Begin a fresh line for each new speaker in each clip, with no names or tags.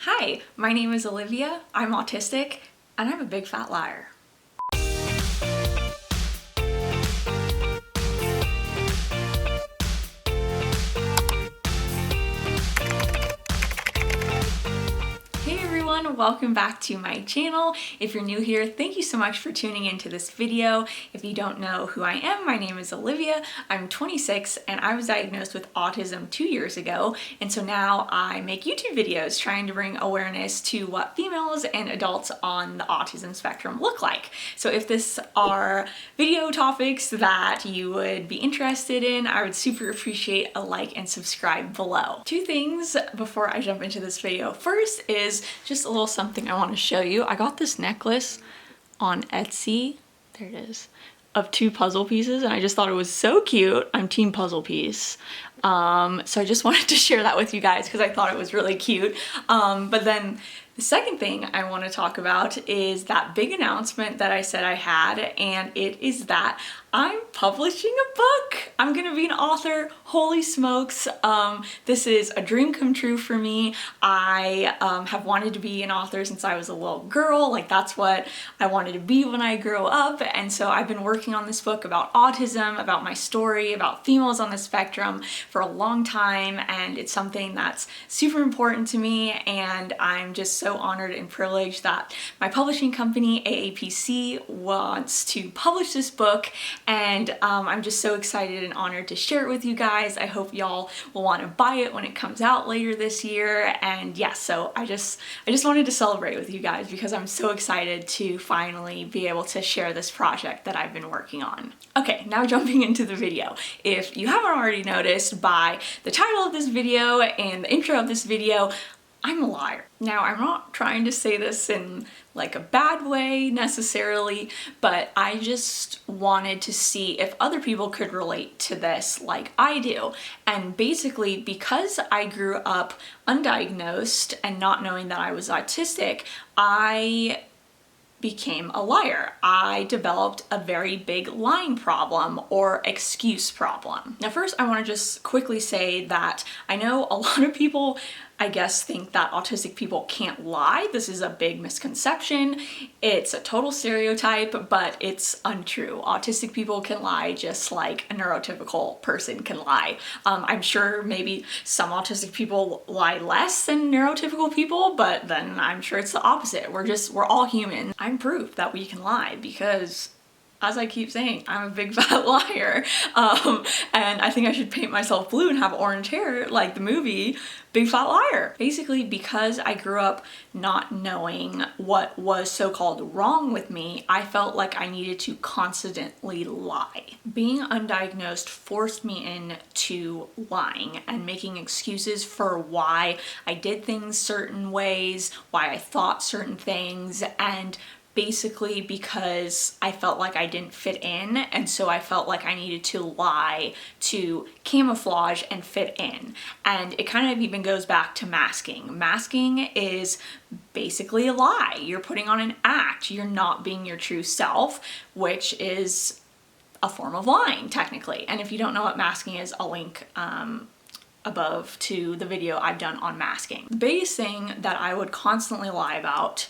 Hi, my name is Olivia, I'm autistic, and I'm a big fat liar. Hey everyone, welcome back to my channel. If you're new here, thank you so much for tuning into this video. If you don't know who I am, my name is Olivia. I'm 26 and I was diagnosed with autism 2 years ago. And so now I make YouTube videos trying to bring awareness to what females and adults on the autism spectrum look like. So if this are video topics that you would be interested in, I would super appreciate a like and subscribe below. Two things before I jump into this video. First is just a little something I want to show you. I got this necklace on Etsy, there it is, of 2 puzzle pieces, and I just thought it was so cute. I'm team puzzle piece. So I just wanted to share that with you guys because I thought it was really cute. But then the second thing I want to talk about is that big announcement that I said I had, and it is that I'm publishing a book. I'm gonna be an author. Holy smokes. This is a dream come true for me. I have wanted to be an author since I was a little girl. Like, that's what I wanted to be when I grow up. And so I've been working on this book about autism, about my story, about females on the spectrum for a long time. And it's something that's super important to me. And I'm just so honored and privileged that my publishing company, AAPC, wants to publish this book. And I'm just so excited and honored to share it with you guys. I hope y'all will want to buy it when it comes out later this year. And yeah, so I just wanted to celebrate with you guys because I'm so excited to finally be able to share this project that I've been working on. Okay, now jumping into the video. If you haven't already noticed by the title of this video and the intro of this video, I'm a liar. Now, I'm not trying to say this in like a bad way necessarily, but I just wanted to see if other people could relate to this like I do. And basically, because I grew up undiagnosed and not knowing that I was autistic, I became a liar. I developed a very big lying problem or excuse problem. Now, first, I want to just quickly say that I know a lot of people, I guess, think that autistic people can't lie. This is a big misconception. It's a total stereotype, but it's untrue. Autistic people can lie just like a neurotypical person can lie. I'm sure maybe some autistic people lie less than neurotypical people, but then I'm sure it's the opposite. We're all human. I'm proof that we can lie because, as I keep saying, I'm a big fat liar. And I think I should paint myself blue and have orange hair like the movie Big Fat Liar. Basically, because I grew up not knowing what was so-called wrong with me, I felt like I needed to constantly lie. Being undiagnosed forced me into lying and making excuses for why I did things certain ways, why I thought certain things, and basically because I felt like I didn't fit in, and so I felt like I needed to lie to camouflage and fit in. And it kind of even goes back to masking. Masking is basically a lie. You're putting on an act. You're not being your true self, which is a form of lying, technically. And if you don't know what masking is, I'll link above to the video I've done on masking. The biggest thing that I would constantly lie about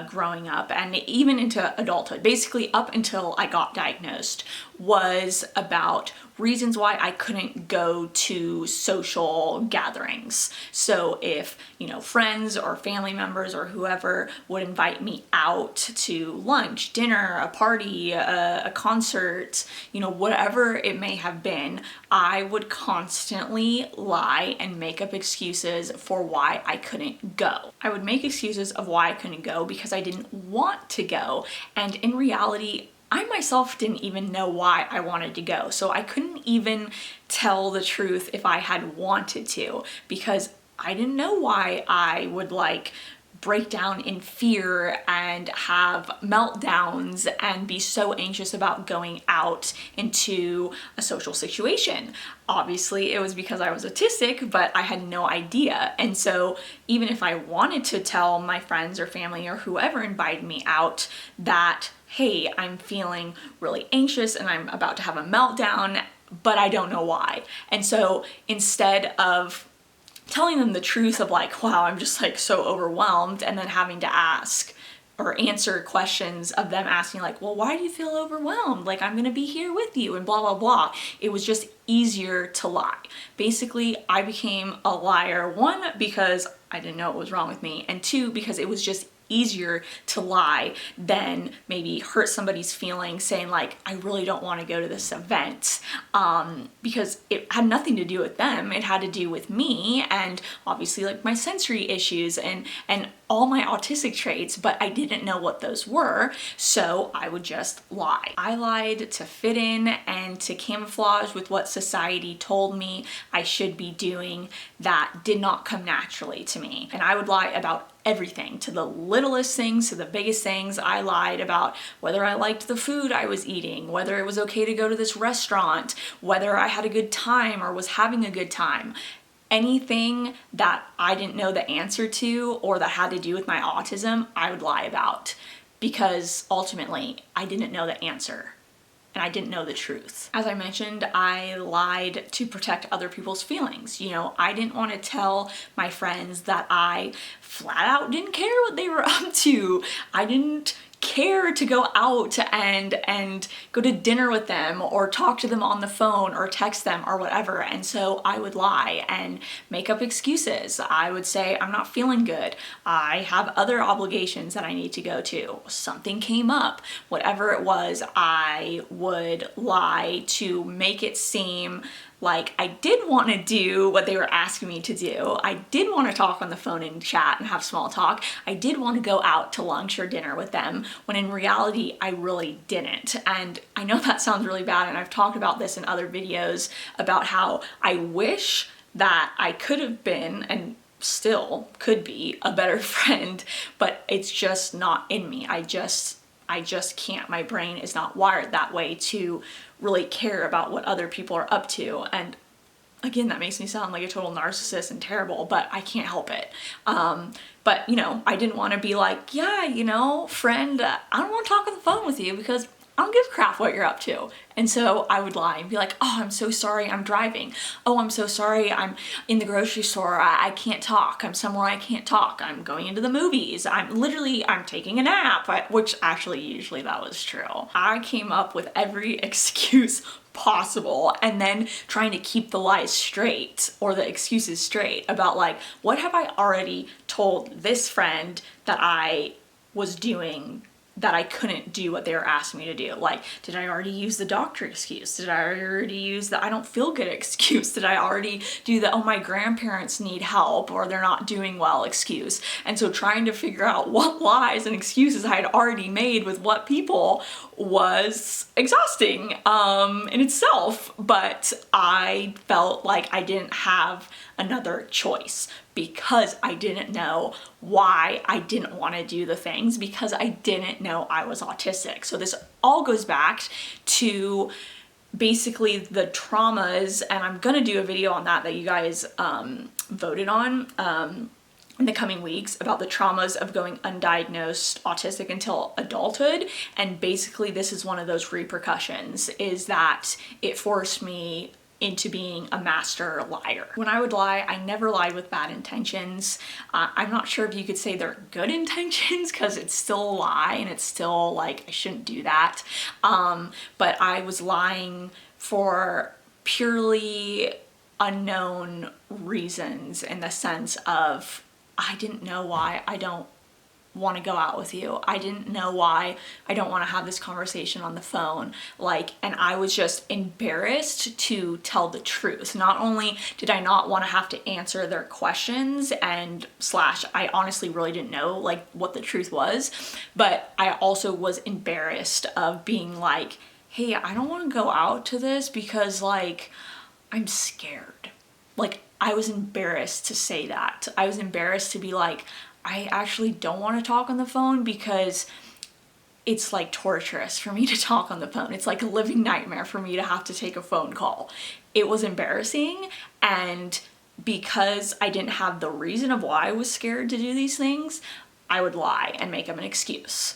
growing up and even into adulthood, basically up until I got diagnosed, was about reasons why I couldn't go to social gatherings. So if, friends or family members or whoever would invite me out to lunch, dinner, a party, a concert, whatever it may have been, I would constantly lie and make up excuses for why I couldn't go. I would make excuses of why I couldn't go because I didn't want to go. And in reality, I myself didn't even know why I wanted to go. So I couldn't even tell the truth if I had wanted to, because I didn't know why I would break down in fear and have meltdowns and be so anxious about going out into a social situation. Obviously, it was because I was autistic, but I had no idea. And so even if I wanted to tell my friends or family or whoever invited me out that, hey, I'm feeling really anxious and I'm about to have a meltdown, but I don't know why. And so instead of telling them the truth of like, wow, I'm just like so overwhelmed, and then having to ask or answer questions of them asking like, well, why do you feel overwhelmed? Like, I'm gonna be here with you and blah, blah, blah. It was just easier to lie. Basically, I became a liar, one, because I didn't know what was wrong with me, and two, because it was just easier to lie than maybe hurt somebody's feelings saying like, I really don't want to go to this event, because it had nothing to do with them. It had to do with me and obviously like my sensory issues and all my autistic traits, but I didn't know what those were, so I would just lie. I lied to fit in and to camouflage with what society told me I should be doing that did not come naturally to me. And I would lie about everything, to the littlest things to the biggest things. I lied about whether I liked the food I was eating, whether it was okay to go to this restaurant, whether I had a good time or was having a good time. Anything that I didn't know the answer to or that had to do with my autism, I would lie about, because ultimately I didn't know the answer and I didn't know the truth. As I mentioned, I lied to protect other people's feelings. You know, I didn't want to tell my friends that I flat out didn't care what they were up to. I didn't care to go out and go to dinner with them or talk to them on the phone or text them or whatever. And so I would lie and make up excuses. I would say, I'm not feeling good. I have other obligations that I need to go to. Something came up. Whatever it was, I would lie to make it seem like I did want to do what they were asking me to do. I did want to talk on the phone and chat and have small talk. I did want to go out to lunch or dinner with them, when in reality, I really didn't. And I know that sounds really bad, and I've talked about this in other videos about how I wish that I could have been, and still could be, a better friend, but it's just not in me. I just can't. My brain is not wired that way to really care about what other people are up to. And again, that makes me sound like a total narcissist and terrible, but I can't help it. But you know, I didn't want to be like, yeah, you know, friend, I don't want to talk on the phone with you because I don't give a crap what you're up to. And so I would lie and be like, oh, I'm so sorry, I'm driving. Oh, I'm so sorry, I'm in the grocery store, I can't talk. I'm somewhere I can't talk. I'm going into the movies. I'm taking a nap, which actually usually that was true. I came up with every excuse possible, and then trying to keep the lies straight or the excuses straight about like, what have I already told this friend that I was doing that I couldn't do what they were asking me to do? Like, did I already use the doctor excuse? Did I already use the I don't feel good excuse? Did I already do the, oh, my grandparents need help or they're not doing well excuse? And so trying to figure out what lies and excuses I had already made with what people was exhausting in itself. But I felt like I didn't have another choice, because I didn't know why I didn't want to do the things, because I didn't know I was autistic. So this all goes back to basically the traumas, and I'm gonna do a video on that you guys voted on in the coming weeks, about the traumas of going undiagnosed autistic until adulthood. And basically this is one of those repercussions, is that it forced me into being a master liar. When I would lie, I never lied with bad intentions. I'm not sure if you could say they're good intentions, because it's still a lie and it's still like, I shouldn't do that. But I was lying for purely unknown reasons, in the sense of, I didn't know why I don't want to go out with you. I didn't know why I don't want to have this conversation on the phone. Like, and I was just embarrassed to tell the truth. Not only did I not want to have to answer their questions and slash, I honestly really didn't know like what the truth was, but I also was embarrassed of being like, hey, I don't want to go out to this because like, I'm scared. Like, I was embarrassed to say that. I was embarrassed to be like, I actually don't want to talk on the phone because it's like torturous for me to talk on the phone. It's like a living nightmare for me to have to take a phone call. It was embarrassing, and because I didn't have the reason of why I was scared to do these things, I would lie and make up an excuse,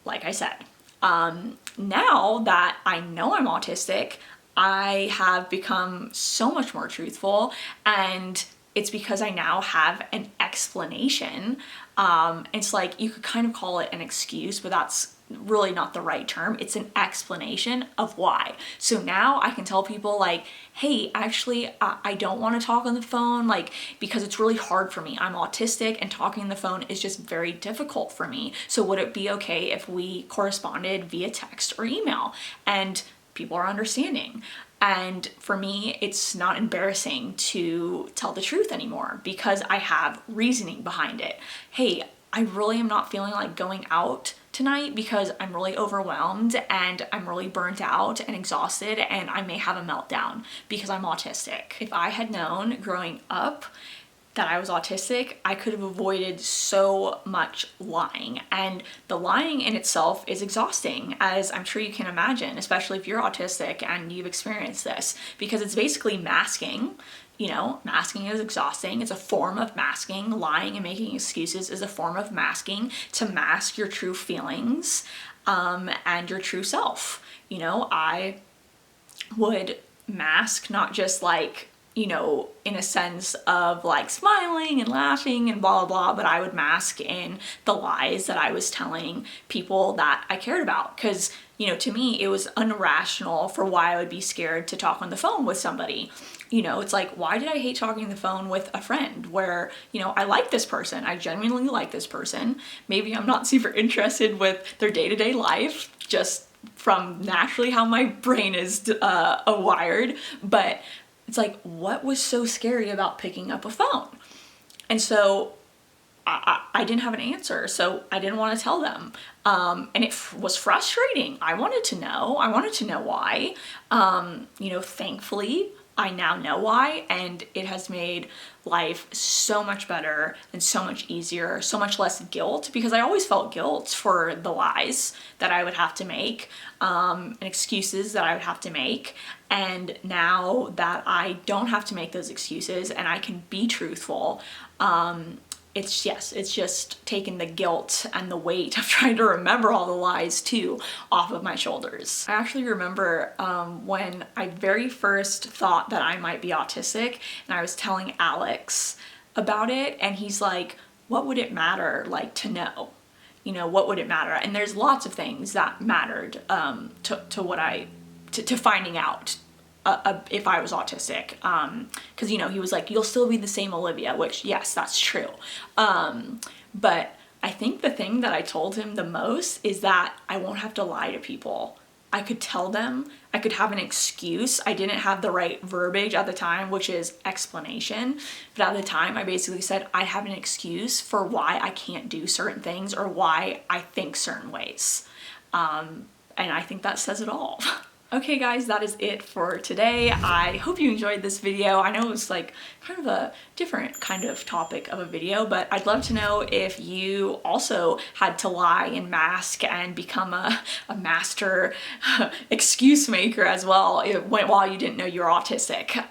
like I said. Now that I know I'm autistic, I have become so much more truthful, and it's because I now have an explanation. It's like, you could kind of call it an excuse, but that's really not the right term. It's an explanation of why. So now I can tell people like, hey, actually, I don't want to talk on the phone, like, because it's really hard for me. I'm autistic and talking on the phone is just very difficult for me. So would it be okay if we corresponded via text or email? And people are understanding. And for me, it's not embarrassing to tell the truth anymore because I have reasoning behind it. Hey, I really am not feeling like going out tonight because I'm really overwhelmed and I'm really burnt out and exhausted, and I may have a meltdown because I'm autistic. If I had known growing up that I was autistic, I could have avoided so much lying. And the lying in itself is exhausting, as I'm sure you can imagine, especially if you're autistic and you've experienced this, because it's basically masking. You know, masking is exhausting. It's a form of masking. Lying and making excuses is a form of masking to mask your true feelings and your true self. You know, I would mask not just like, you know, in a sense of like smiling and laughing and blah, blah, blah, but I would mask in the lies that I was telling people that I cared about. Because, you know, to me, it was irrational for why I would be scared to talk on the phone with somebody. You know, it's like, why did I hate talking on the phone with a friend where, you know, I like this person, I genuinely like this person. Maybe I'm not super interested with their day-to-day life, just from naturally how my brain is wired, but it's like, what was so scary about picking up a phone? And so I didn't have an answer, so I didn't want to tell them. And it was frustrating. I wanted to know why. You know, thankfully, I now know why, and it has made life so much better and so much easier, so much less guilt, because I always felt guilt for the lies that I would have to make, and excuses that I would have to make. And now that I don't have to make those excuses and I can be truthful, it's just taken the guilt and the weight of trying to remember all the lies too off of my shoulders. I actually remember when I very first thought that I might be autistic, and I was telling Alex about it, and he's like, what would it matter, like, to know? You know, what would it matter? And there's lots of things that mattered to finding out if I was autistic, because, you know, he was like, you'll still be the same Olivia, which, yes, that's true. But I think the thing that I told him the most is that I won't have to lie to people. I could tell them, I could have an excuse. I didn't have the right verbiage at the time, which is explanation. But at the time, I basically said, I have an excuse for why I can't do certain things or why I think certain ways. And I think that says it all. Okay guys, that is it for today. I hope you enjoyed this video. I know it was like kind of a different kind of topic of a video, but I'd love to know if you also had to lie and mask and become a master excuse maker as well while you didn't know you were autistic.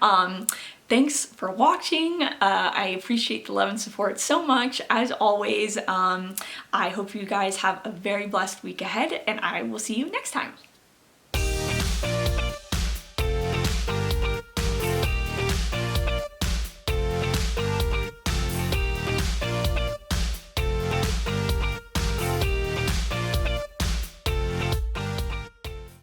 Thanks for watching. I appreciate the love and support so much, as always. I hope you guys have a very blessed week ahead, and I will see you next time.